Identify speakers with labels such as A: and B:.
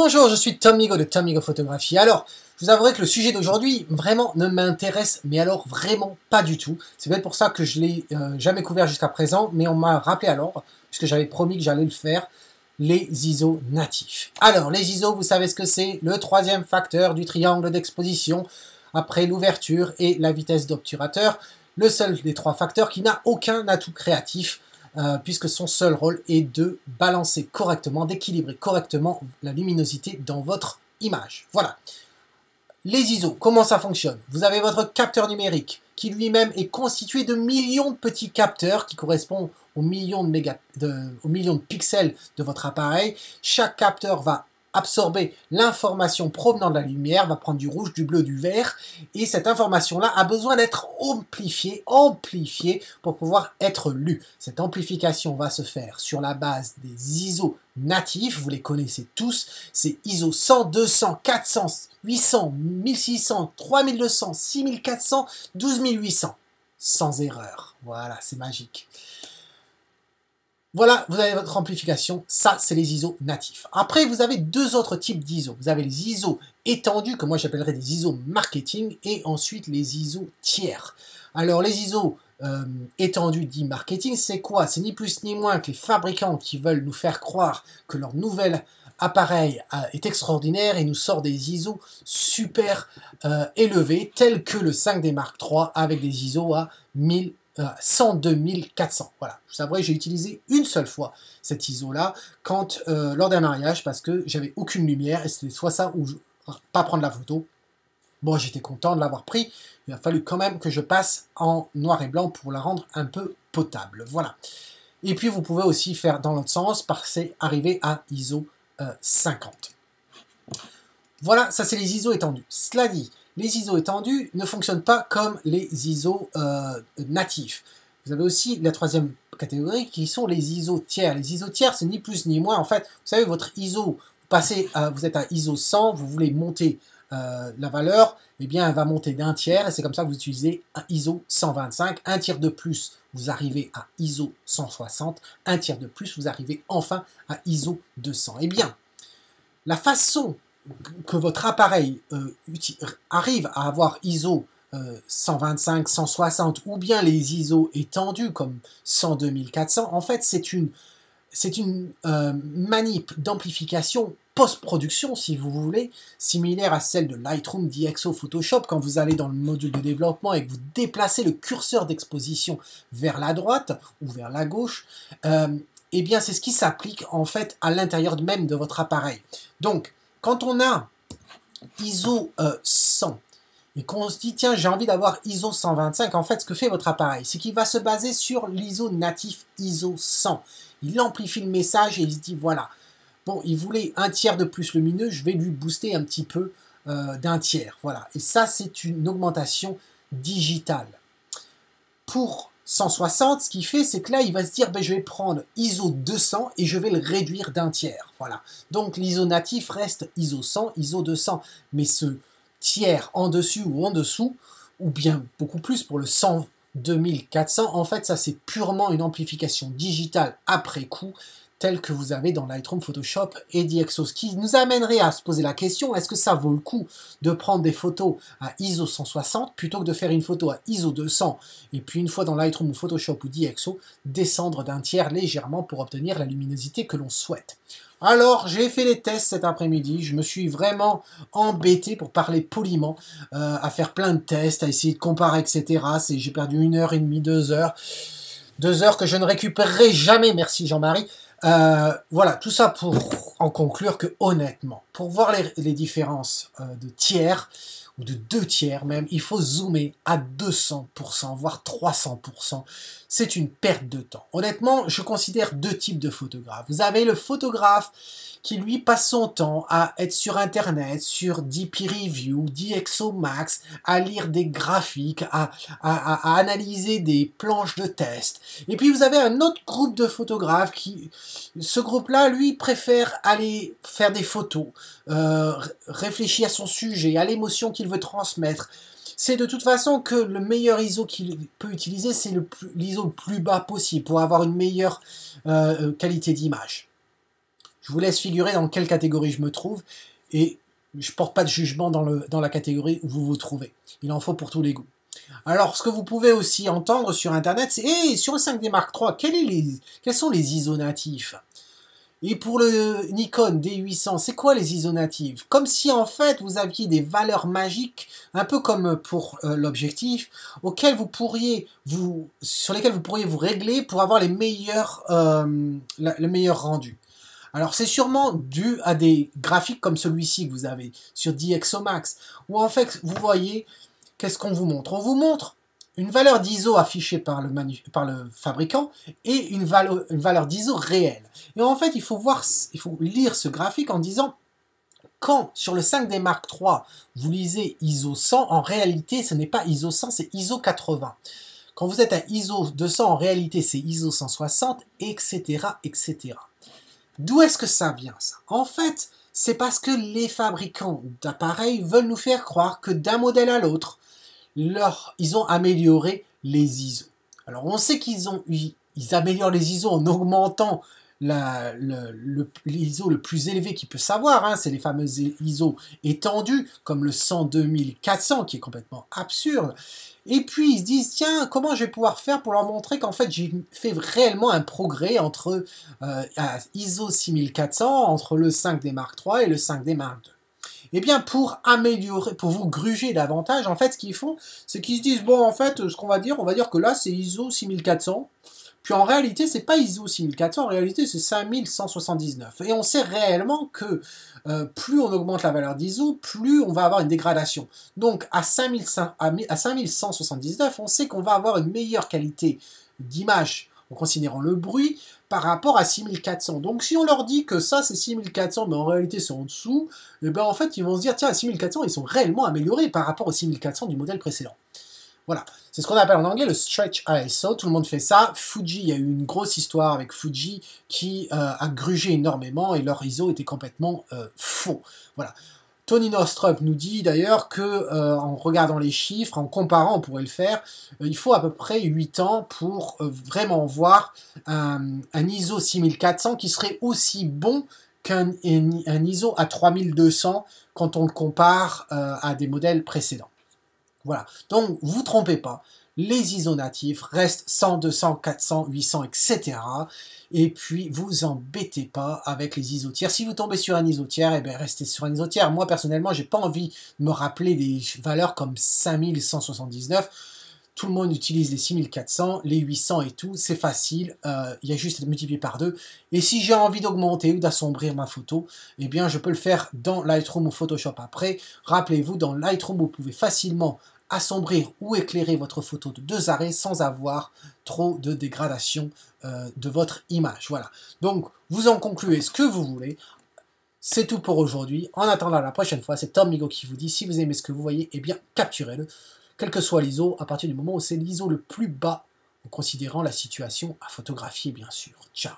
A: Bonjour, je suis Tom Migo de Tom Migo Photographie. Alors, je vous avouerai que le sujet d'aujourd'hui, vraiment, ne m'intéresse, mais alors vraiment pas du tout. C'est peut-être pour ça que je l'ai jamais couvert jusqu'à présent, mais on m'a rappelé alors, puisque j'avais promis que j'allais le faire, les ISO natifs. Alors, les ISO, vous savez ce que c'est? Le troisième facteur du triangle d'exposition, après l'ouverture et la vitesse d'obturateur. Le seul des trois facteurs qui n'a aucun atout créatif, puisque son seul rôle est de balancer correctement, d'équilibrer correctement la luminosité dans votre image. Voilà. Les ISO, comment ça fonctionne? Vous avez votre capteur numérique qui lui-même est constitué de millions de petits capteurs qui correspondent aux millions de pixels de votre appareil. Chaque capteur va absorber l'information provenant de la lumière, va prendre du rouge, du bleu, du vert, et cette information-là a besoin d'être amplifiée pour pouvoir être lue. Cette amplification va se faire sur la base des ISO natifs, vous les connaissez tous, c'est ISO 100, 200, 400, 800, 1600, 3200, 6400, 12800, sans erreur. Voilà, c'est magique. Voilà, vous avez votre amplification, ça c'est les ISO natifs. Après, vous avez deux autres types d'ISO. Vous avez les ISO étendus, que moi j'appellerais des ISO marketing, et ensuite les ISO tiers. Alors les ISO étendus dits marketing, c'est quoi? C'est ni plus ni moins que les fabricants qui veulent nous faire croire que leur nouvel appareil est extraordinaire et nous sort des ISO super élevés, tels que le 5D Mark III avec des ISO à 102 400. Voilà, je savais, j'ai utilisé une seule fois cette ISO là quand lors d'un mariage parce que j'avais aucune lumière et c'était soit ça ou pas prendre la photo. Bon, j'étais content de l'avoir pris. Il a fallu quand même que je passe en noir et blanc pour la rendre un peu potable. Voilà. Et puis vous pouvez aussi faire dans l'autre sens, passer arriver à ISO 50. Voilà, ça c'est les ISO étendus. Cela dit, les ISO étendus ne fonctionnent pas comme les ISO natifs. Vous avez aussi la troisième catégorie qui sont les ISO tiers. Les ISO tiers, c'est ni plus ni moins. En fait, vous savez, votre ISO, vous êtes à ISO 100, vous voulez monter la valeur, eh bien, elle va monter d'un tiers, et c'est comme ça que vous utilisez un ISO 125. Un tiers de plus, vous arrivez à ISO 160. Un tiers de plus, vous arrivez enfin à ISO 200. Eh bien, la façon que votre appareil arrive à avoir ISO 125, 160 ou bien les ISO étendus comme 102 400, en fait c'est une manip d'amplification post-production, si vous voulez, similaire à celle de Lightroom, DxO, Photoshop, quand vous allez dans le module de développement et que vous déplacez le curseur d'exposition vers la droite ou vers la gauche, eh bien c'est ce qui s'applique en fait à l'intérieur même de votre appareil. Donc, quand on a ISO 100 et qu'on se dit tiens j'ai envie d'avoir ISO 125, en fait ce que fait votre appareil c'est qu'il va se baser sur l'ISO natif ISO 100. Il amplifie le message et il se dit voilà, bon il voulait un tiers de plus lumineux, je vais lui booster un petit peu d'un tiers. Voilà, et ça c'est une augmentation digitale. Pour 160, ce qu'il fait, c'est que là, il va se dire, ben, je vais prendre ISO 200 et je vais le réduire d'un tiers. Voilà. Donc, l'ISO natif reste ISO 100, ISO 200. Mais ce tiers en dessus ou en dessous, ou bien beaucoup plus pour le 102 400, en fait, ça, c'est purement une amplification digitale après coup, telle que vous avez dans Lightroom, Photoshop et DxO. Ce qui nous amènerait à se poser la question, est-ce que ça vaut le coup de prendre des photos à ISO 160 plutôt que de faire une photo à ISO 200 et puis une fois dans Lightroom ou Photoshop ou DxO, descendre d'un tiers légèrement pour obtenir la luminosité que l'on souhaite. Alors, j'ai fait les tests cet après-midi, je me suis vraiment embêté, pour parler poliment, à faire plein de tests, à essayer de comparer, etc. J'ai perdu 1h30, 2 heures. 2 heures que je ne récupérerai jamais, merci Jean-Marie. Voilà, tout ça pour en conclure que honnêtement, pour voir les différences de tiers, ou de 2 tiers même, il faut zoomer à 200%, voire 300%. C'est une perte de temps. Honnêtement, je considère deux types de photographes. Vous avez le photographe qui lui passe son temps à être sur internet, sur DP Review, DxO Max, à lire des graphiques, à analyser des planches de test. Et puis vous avez un autre groupe de photographes ce groupe-là, lui, préfère aller faire des photos, réfléchir à son sujet, à l'émotion qu'il veut transmettre. C'est de toute façon que le meilleur ISO qu'il peut utiliser, c'est l'ISO le plus bas possible pour avoir une meilleure qualité d'image. Je vous laisse figurer dans quelle catégorie je me trouve, et je porte pas de jugement dans la catégorie où vous vous trouvez. Il en faut pour tous les goûts. Alors, ce que vous pouvez aussi entendre sur Internet, c'est hey, sur le 5D Mark III, quels sont les ISO natifs? Et pour le Nikon D800, c'est quoi les ISO natifs? Comme si en fait vous aviez des valeurs magiques, un peu comme pour l'objectif, sur lesquelles vous pourriez vous régler pour avoir le meilleur rendu. Alors c'est sûrement dû à des graphiques comme celui-ci que vous avez sur DxO Max, où en fait vous voyez, qu'est-ce qu'on vous montre? On vous montre une valeur d'ISO affichée par le fabricant et une valeur d'ISO réelle. Et en fait, il faut lire ce graphique en disant, quand sur le 5D Mark III, vous lisez ISO 100, en réalité, ce n'est pas ISO 100, c'est ISO 80. Quand vous êtes à ISO 200, en réalité, c'est ISO 160, etc., etc. D'où est-ce que ça vient, ça? En fait, c'est parce que les fabricants d'appareils veulent nous faire croire que d'un modèle à l'autre, ils ont amélioré les ISO. Alors on sait qu'ils améliorent les ISO en augmentant l'ISO le plus élevé qu'ils peuvent savoir, hein, c'est les fameuses ISO étendues, comme le 102 400, qui est complètement absurde. Et puis ils se disent, tiens, comment je vais pouvoir faire pour leur montrer qu'en fait j'ai fait réellement un progrès entre ISO 6400, entre le 5D Mark III et le 5D Mark II. Eh bien, pour améliorer, pour vous gruger davantage, en fait, ce qu'ils font, c'est qu'ils se disent, bon, en fait, ce qu'on va dire, on va dire que là, c'est ISO 6400, puis en réalité, c'est pas ISO 6400, en réalité, c'est 5179. Et on sait réellement que plus on augmente la valeur d'ISO, plus on va avoir une dégradation. Donc, à 5179, on sait qu'on va avoir une meilleure qualité d'image, en considérant le bruit, par rapport à 6400. Donc si on leur dit que ça c'est 6400, mais en réalité c'est en dessous, et ben en fait ils vont se dire, tiens, à 6400 ils sont réellement améliorés par rapport aux 6400 du modèle précédent. Voilà, c'est ce qu'on appelle en anglais le stretch ISO, tout le monde fait ça. Fuji, il y a eu une grosse histoire avec Fuji qui a grugé énormément et leur ISO était complètement faux. Voilà. Tony Northrup nous dit d'ailleurs que en regardant les chiffres, en comparant, on pourrait le faire, il faut à peu près 8 ans pour vraiment voir un ISO 6400 qui serait aussi bon qu'un ISO à 3200 quand on le compare à des modèles précédents. Voilà, donc vous trompez pas, les ISO natifs restent 100, 200, 400, 800, etc. Et puis, vous embêtez pas avec les ISO tiers. Si vous tombez sur un ISO tiers, eh bien, restez sur un ISO tiers. Moi, personnellement, j'ai pas envie de me rappeler des valeurs comme 5179. Tout le monde utilise les 6400, les 800 et tout, c'est facile, il y a juste à multiplier par 2. Et si j'ai envie d'augmenter ou d'assombrir ma photo, eh bien je peux le faire dans Lightroom ou Photoshop après. Rappelez-vous, dans Lightroom, vous pouvez facilement assombrir ou éclairer votre photo de 2 arrêts sans avoir trop de dégradation de votre image. Voilà, donc vous en concluez ce que vous voulez. C'est tout pour aujourd'hui. En attendant la prochaine fois, c'est Tom Migo qui vous dit, si vous aimez ce que vous voyez, eh bien capturez-le. Quel que soit l'ISO, à partir du moment où c'est l'ISO le plus bas, en considérant la situation à photographier, bien sûr. Ciao.